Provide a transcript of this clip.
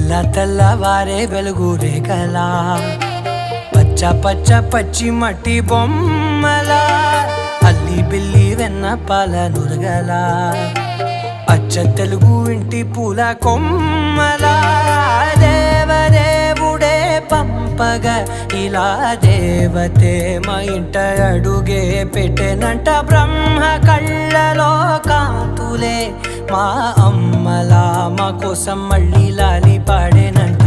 తెల్లవారే వెలుగు రేఖలా పచ్చ పచ్చ పచ్చి మట్టి బొమ్మలా అల్లి బిల్లి వెన్న పాల నురగలా అచ్చ తెలుగు ఇంటి పూల కొమ్మలా దేవదేవుడే పంపగా ఇలా దేవతే మా ఇంట అడుగే పెట్టెనంట బ్రహ్మ కళ్ళలో కాంతులే మా అమ్మలా మా కోసం మళ్ళీ లాలి పాడేనంట.